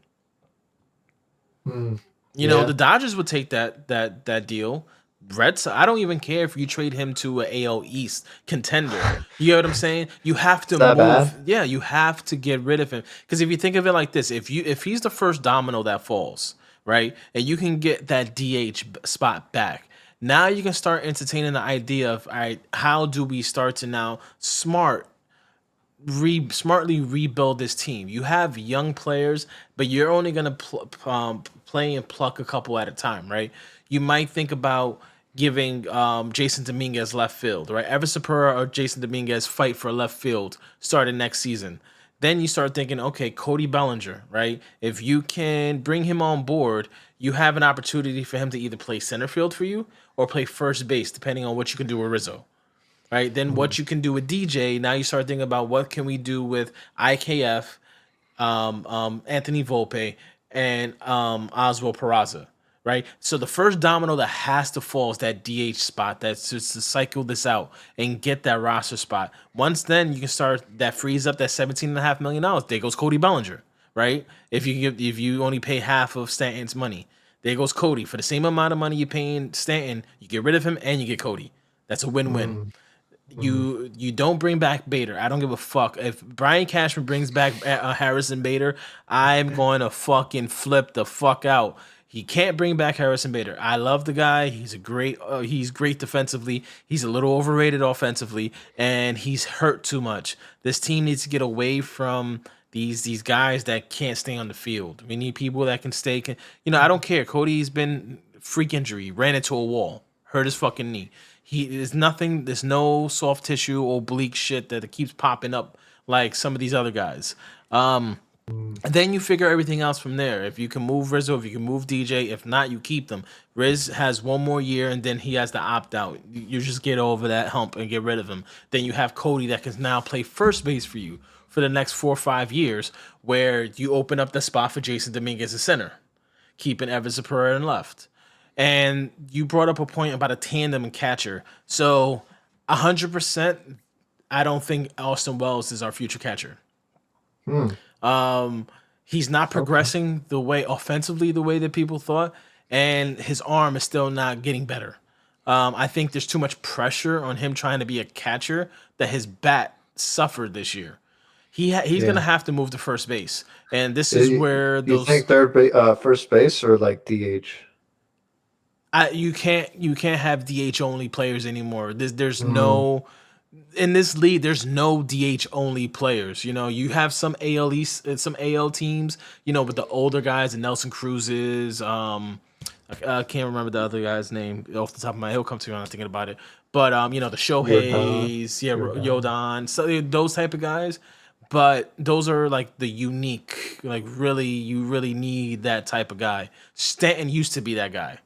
S2: mm,
S1: The
S2: yeah,
S1: Dodgers would take that deal. Red Sox, I don't even care if you trade him to an AL East contender. You know what I'm saying? You have
S2: it's
S1: to
S2: that bad.
S1: move. Yeah, you have to get rid of him. Because if you think of it like this, if he's the first domino that falls, right, and you can get that DH spot back, now you can start entertaining the idea of, all right, how do we start to now smartly rebuild this team? You have young players, but you're only gonna play and pluck a couple at a time, right? you might think about giving Jason Dominguez left field, right? Ever Sapura or Jason Dominguez fight for left field starting next season. Then you start thinking, okay, Cody Bellinger, right? If you can bring him on board, you have an opportunity for him to either play center field for you or play first base, depending on what you can do with Rizzo, right? Then
S2: Mm,
S1: what you can do with DJ. Now you start thinking about what can we do with IKF, Anthony Volpe, and Oswald Peraza, right? So the first domino that has to fall is that DH spot. That's just to cycle this out and get that roster spot. Once then, you can start that frees up that $17.5 million. There goes Cody Bellinger, right? If you only pay half of Stanton's money, there goes Cody for the same amount of money you're paying Stanton. You get rid of him and you get Cody. That's a win-win.
S2: mm, mm.
S1: You don't bring back Bader. I don't give a fuck. If Brian Cashman brings back Harrison Bader, I'm going to fucking flip the fuck out. He can't bring back Harrison Bader. I love the guy. He's great defensively. He's a little overrated offensively, and he's hurt too much. This team needs to get away from these guys that can't stay on the field. We need people that can stay. I don't care. Cody's been freak injury, ran into a wall, hurt his fucking knee. There's nothing. There's no soft tissue or oblique shit that keeps popping up like some of these other guys. And then you figure everything else from there. If you can move Rizzo, if you can move DJ, if not, you keep them. Riz has one more year, and then he has to opt out. You just get over that hump and get rid of him. Then you have Cody that can now play first base for you for the next 4 or 5 years, where you open up the spot for Jason Dominguez as center, keeping Evan Zapata in left. And you brought up a point about a tandem and catcher. So 100%, I don't think Austin Wells is our future catcher.
S2: Mm.
S1: He's not
S2: Okay.
S1: progressing the way offensively the way that people thought, and his arm is still not getting better. I think there's too much pressure on him trying to be a catcher that his bat suffered this year. He's
S2: Yeah.
S1: gonna have to move to first base, and this is
S2: Do
S1: where
S2: you
S1: those
S2: think first base or like DH?
S1: you can't have DH only players anymore. There's
S2: Mm,
S1: no in this league, there's no DH only players. You have some some AL teams. With the older guys, the Nelson Cruzes. I can't remember the other guy's name off the top of my head. He'll come to me when I'm thinking about it. But the
S2: Jordan.
S1: Shohei's, yeah,
S2: Jordan.
S1: Yodan, so those type of guys. But those are like the unique, like really, you really need that type of guy. Stanton used to be that guy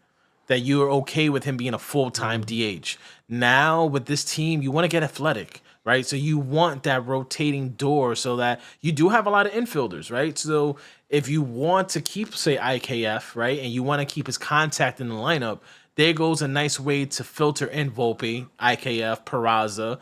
S1: that you are okay with him being a full time
S2: Mm,
S1: DH. Now with this team, you want to get athletic, right? So you want that rotating door so that you do have a lot of infielders, right? So if you want to keep, say, IKF, right, and you want to keep his contact in the lineup, there goes a nice way to filter in Volpe, IKF, Peraza,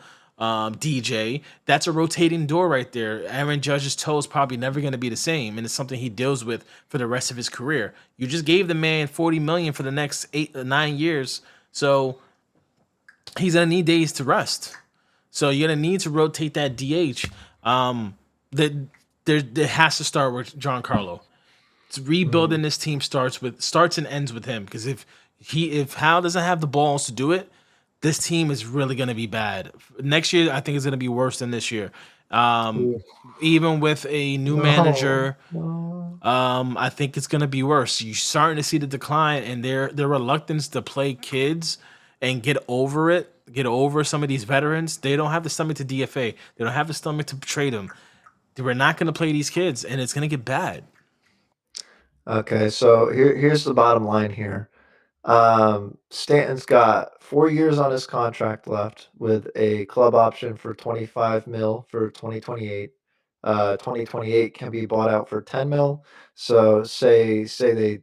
S1: DJ. That's a rotating door right there. Aaron Judge's toe is probably never going to be the same, and it's something he deals with for the rest of his career. You just gave the man $40 million for the next 8 or 9 years, so he's gonna need days to rest. So you're gonna need to rotate that DH. That there has to start with John Carlo.
S2: mm.
S1: Rebuilding this team starts and ends with him, because if Hal doesn't have the balls to do it, this team is really going to be bad. Next year, I think it's going to be worse than this year. Um,
S2: Ooh,
S1: Even with a new
S2: no,
S1: manager,
S2: no.
S1: I think it's going to be worse. You're starting to see the decline, and their reluctance to play kids and get over it, get over some of these veterans. They don't have the stomach to DFA. They don't have the stomach to trade them. We're not going to play these kids, and it's going to get bad.
S2: Okay, so here's the bottom line here. Stanton's got 4 years on his contract left with a club option for 25 mil for 2028. 2028 can be bought out for 10 mil. So say they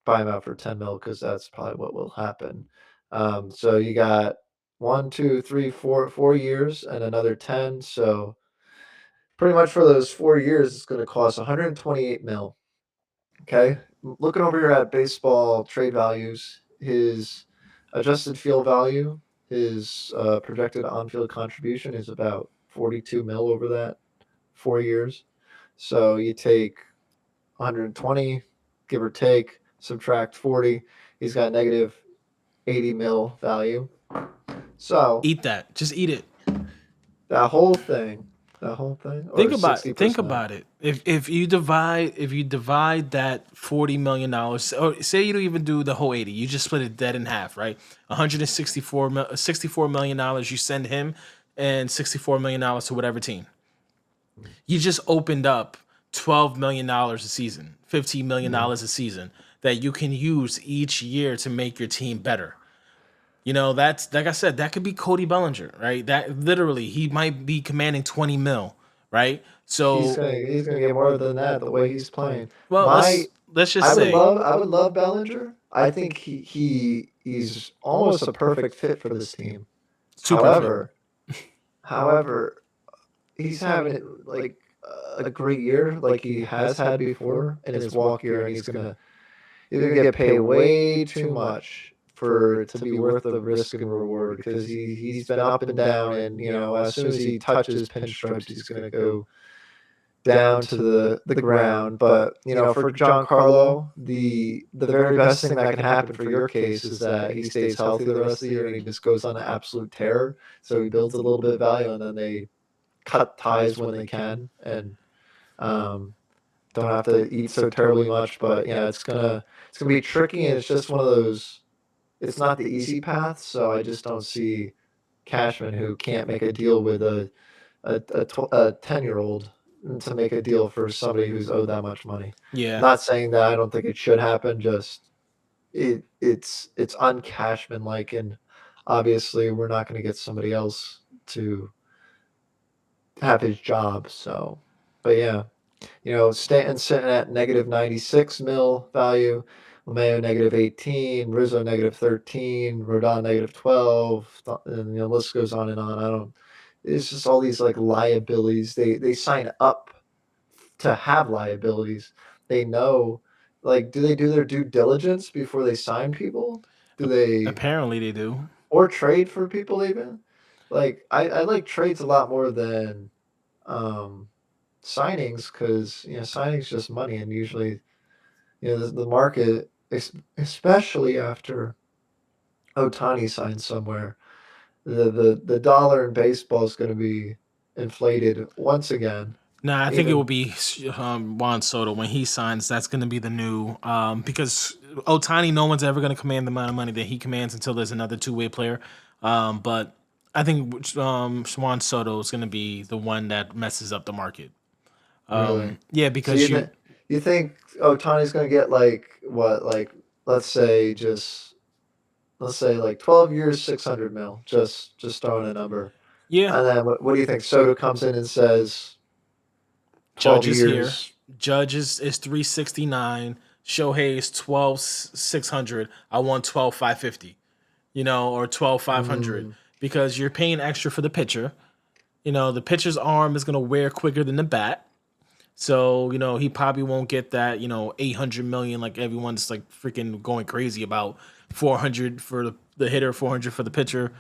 S2: buy him out for 10 mil because that's probably what will happen. So you got 4 years and another 10. So pretty much for those 4 years, it's going to cost 128 mil. Okay. Looking over here at baseball trade values, his adjusted field value, his projected on field contribution is about 42 mil over that 4 years. So you take 120, give or take, subtract 40, he's got negative 80 mil value. So
S1: Eat that. Just eat it.
S2: that whole thing that whole thing, or
S1: Think
S2: 60%?
S1: about it. If you divide that $40 million, or say you don't even do the whole 80, you just split it dead in half, right? 164 $64 million you send him, and $64 million to whatever team. You just opened up $12 million a season, $15 million
S2: Yeah.
S1: a season that you can use each year to make your team better. That's like I said, that could be Cody Bellinger, right? That literally he might be commanding 20 mil, right? So,
S2: He's gonna get more than that the way he's playing.
S1: well,
S2: My
S1: let's just say
S2: I would love Bellinger. I think he's almost a perfect fit for this team.
S1: too perfect.
S2: However, however, he's having like a great year like he has had before in his walk year, and he's gonna get paid way too much for it to be worth the risk and reward because he's been up and down, and as soon as he touches pinstripes, he's gonna go down to the ground. But for Giancarlo, the very best thing that can happen for your case is that he stays healthy the rest of the year and he just goes on an absolute tear. So he builds a little bit of value, and then they cut ties when they can, and um, don't have to eat so terribly much. But yeah, it's gonna be tricky, and it's just one of those. It's not the easy path, so I just don't see Cashman, who can't make a deal with a 10-year-old, to make a deal for somebody who's owed that much money.
S1: Yeah.
S2: Not saying that I don't think it should happen, just it's uncashman like, and obviously we're not going to get somebody else to have his job. So, but yeah, Stanton sitting at negative 96 mil value, LeMayo negative 18, Rizzo negative 13, Rodon negative 12, and the list goes on and on. I don't. It's just all these like liabilities. They sign up to have liabilities. They know, like, do they do their due diligence before they sign people? Do they,
S1: Apparently they do.
S2: or trade for people even? Like, I like trades a lot more than um, signings, because signings just money, and usually the market, especially after Otani signs somewhere, the dollar in baseball is going to be inflated once again.
S1: Nah, I think it will
S2: Even
S1: be Juan Soto when he signs. That's going to be the new because Otani, no one's ever going to command the amount of money that he commands until there's another two-way player. But I think Juan Soto is going to be the one that messes up the market.
S2: really.
S1: Yeah,
S2: So
S1: because
S2: you think Otani's going to get like what, like, let's say just let's say like 12 years, 600 mil, just throwing a number.
S1: yeah,
S2: And then what do you think? Soto comes in and says 12
S1: Judge is here.
S2: years.
S1: Judge is 369. Shohei is 12,600. I want 12,550. Or 12,500
S2: Mm,
S1: because you're paying extra for the pitcher. The pitcher's arm is gonna wear quicker than the bat. So, he probably won't get that, 800 million like everyone's like freaking going crazy about. 400 for the hitter, 400 for the pitcher.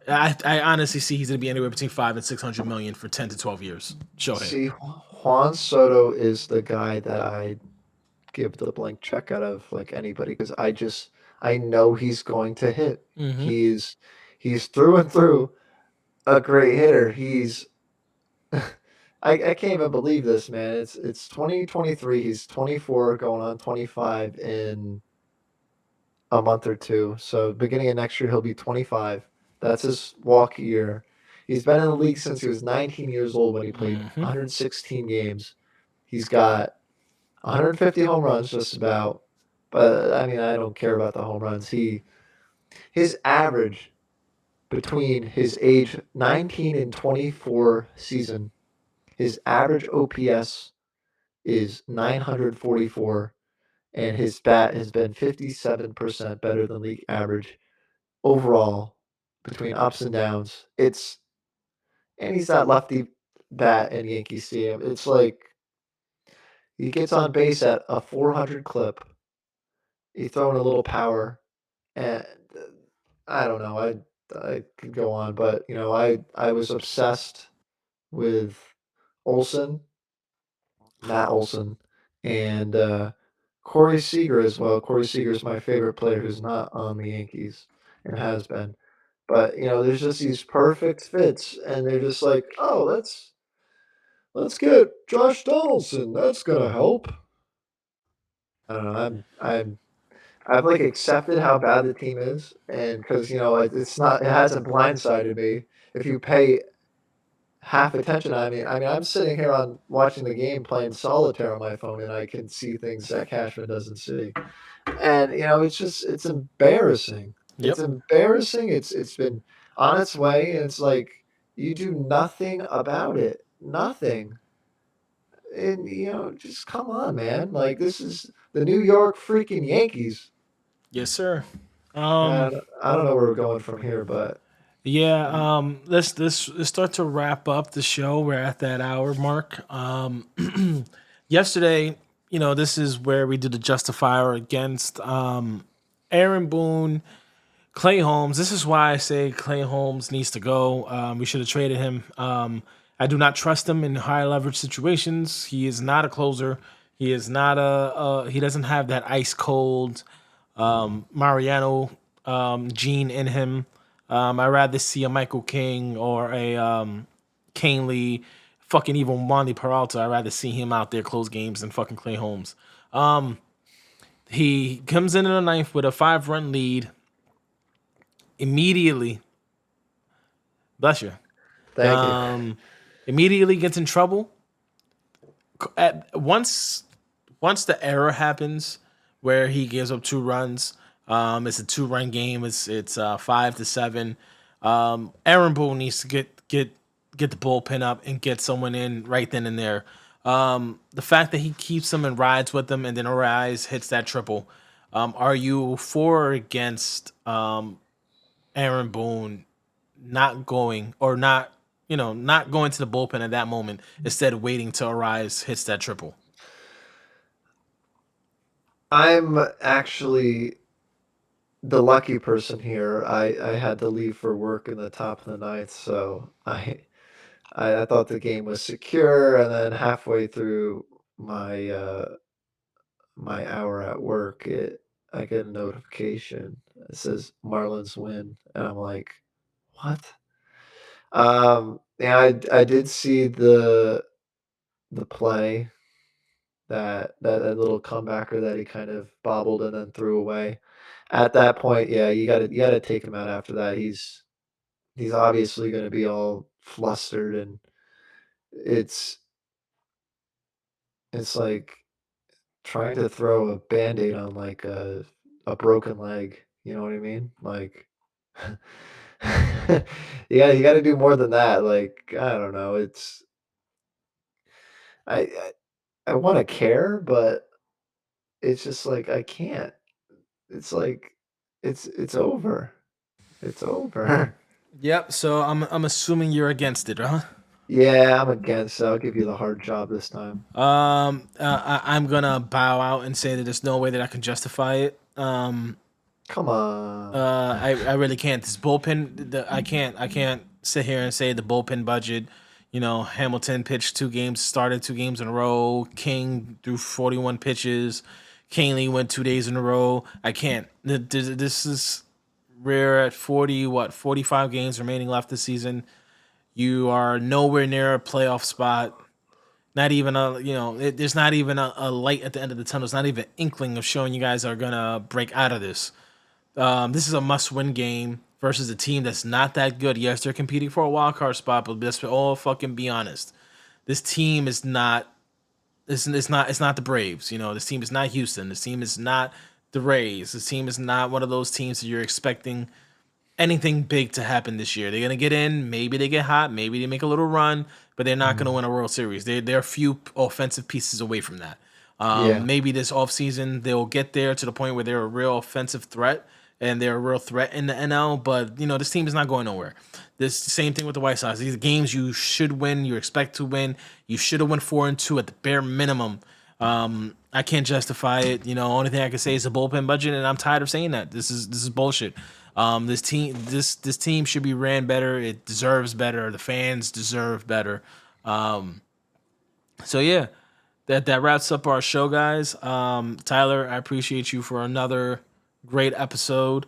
S1: I honestly see he's gonna be anywhere between 5 and 600 million for 10 to 12 years. Shohei.
S2: See, Juan Soto is the guy that I give the blank check out of like anybody, because I know he's going to hit.
S1: Mm-hmm.
S2: He's through and through a great hitter. I can't even believe this, man. It's 2023. He's 24, going on 25 in a month or two. So beginning of next year, he'll be 25. That's his walk year. He's been in the league since he was 19 years old when he played
S1: Mm-hmm.
S2: 116 games. He's got 150 home runs just about. But I mean, I don't care about the home runs. His average between his age 19 and 24 season, his average OPS is 944, and his bat has been 57% better than league average overall between ups and downs. And he's that lefty bat in Yankee Stadium. It's like he gets on base at a 400 clip. He's throwing a little power, and I don't know. I could go on, but I was obsessed with Olson, Matt Olson, and Corey Seager as well. Corey Seager is my favorite player who's not on the Yankees and has been. But there's just these perfect fits, and they're just like, oh, let's get Josh Donaldson. That's gonna help. I don't know. I've like accepted how bad the team is, and because it's not, it hasn't blindsided me. If you pay half attention, I mean, I'm sitting here on watching the game playing solitaire on my phone, and I can see things that Cashman doesn't see. And it's embarrassing. It's
S1: Yep.
S2: embarrassing. It's been on its way, and it's like you do nothing about it. Nothing. And just come on, man. Like, this is the New York freaking Yankees.
S1: Yes, sir.
S2: I don't know where we're going from here, but
S1: Yeah, let's start to wrap up the show. We're at that hour mark. Yesterday, this is where we did the justifier against Aaron Boone, Clay Holmes. This is why I say Clay Holmes needs to go. We should have traded him. I do not trust him in high leverage situations. He is not a closer. He is not he doesn't have that ice cold Mariano gene in him. I'd rather see a Michael King or a Kane Lee, fucking even Wandy Peralta. I'd rather see him out there close games than fucking Clay Holmes. He comes into the ninth with a 5-run lead immediately. Bless you.
S2: thank you.
S1: Immediately gets in trouble. Once the error happens where he gives up 2 runs, it's a 2-run game. It's 5-7. Aaron Boone needs to get the bullpen up and get someone in right then and there. The fact that he keeps them and rides with them, and then Arise hits that triple. Are you for or against Aaron Boone not going or not going to the bullpen at that moment, instead of waiting till Arise hits that triple?
S2: I'm actually the lucky person here. I had to leave for work in the top of the ninth, so I thought the game was secure, and then halfway through my my hour at work, I get a notification. It says Marlins win, and I'm like, what? Yeah, I did see the play that little comebacker that he kind of bobbled and then threw away. At that point, yeah, you gotta take him out after that. He's obviously gonna be all flustered, and it's it's like trying to throw a Band-Aid on, like, a broken leg, you know what I mean? Like, yeah, you gotta do more than that. Like, I don't know, I I I wanna care, but it's just like, I can't. It's like, it's over. It's over.
S1: Yep. So I'm assuming you're against it, huh?
S2: Yeah, I'm against it. I'll give you the hard job this time.
S1: I'm gonna bow out and say that there's no way that I can justify it.
S2: Come on.
S1: I really can't. This bullpen, I can't sit here and say the bullpen budget. Hamilton pitched 2 games, started 2 games in a row. King threw 41 pitches. Canely went 2 days in a row. I can't. This is rare at 45 games remaining left this season. You are nowhere near a playoff spot. Not even there's not even a light at the end of the tunnel. It's not even an inkling of showing you guys are gonna break out of this. This is a must-win game versus a team that's not that good. Yes, they're competing for a wild card spot, but let's all fucking be honest. This team is not. It's not the Braves. This team is not Houston. This team is not the Rays. This team is not one of those teams that you're expecting anything big to happen this year. They're gonna get in. Maybe they get hot. Maybe they make a little run, but they're not gonna
S2: Mhm.
S1: win a World Series. They're a few offensive pieces away from that.
S2: Yeah.
S1: Maybe this offseason they'll get there to the point where they're a real offensive threat and they're a real threat in the NL. But this team is not going nowhere. This same thing with the White Sox. These are games you should win. You expect to win. You should have won 4-2 at the bare minimum. I can't justify it. Only thing I can say is the bullpen budget, and I'm tired of saying that. This is bullshit. This team should be ran better. It deserves better. The fans deserve better. So yeah, that wraps up our show, guys. Tyler, I appreciate you for another great episode.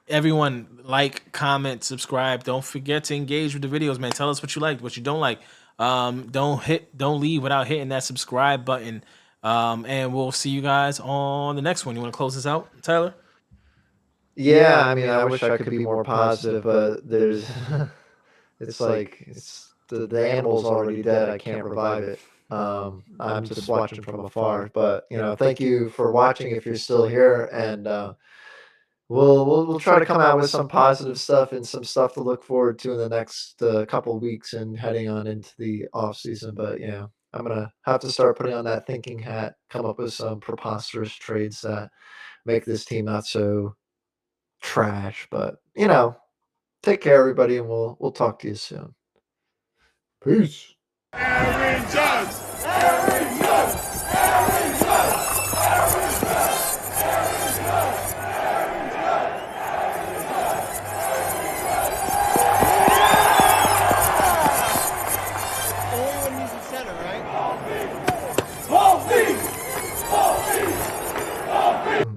S1: Everyone, like, comment, subscribe. Don't forget to engage with the videos, man. Tell us what you liked, what you don't like. Don't leave without hitting that subscribe button. And we'll see you guys on the next one. You want to close this out, Tyler?
S2: Yeah, I mean, I wish I could be more positive, but there's it's like the animal's already dead. I can't revive it. I'm just watching from afar. But thank you for watching if you're still here, and we'll try to come out with some positive stuff and some stuff to look forward to in the next couple of weeks and heading on into the off season. But I'm gonna have to start putting on that thinking hat, come up with some preposterous trades that make this team not so trash. But take care, everybody, and we'll talk to you soon. Peace.
S3: Aaron Judge! Aaron Judge!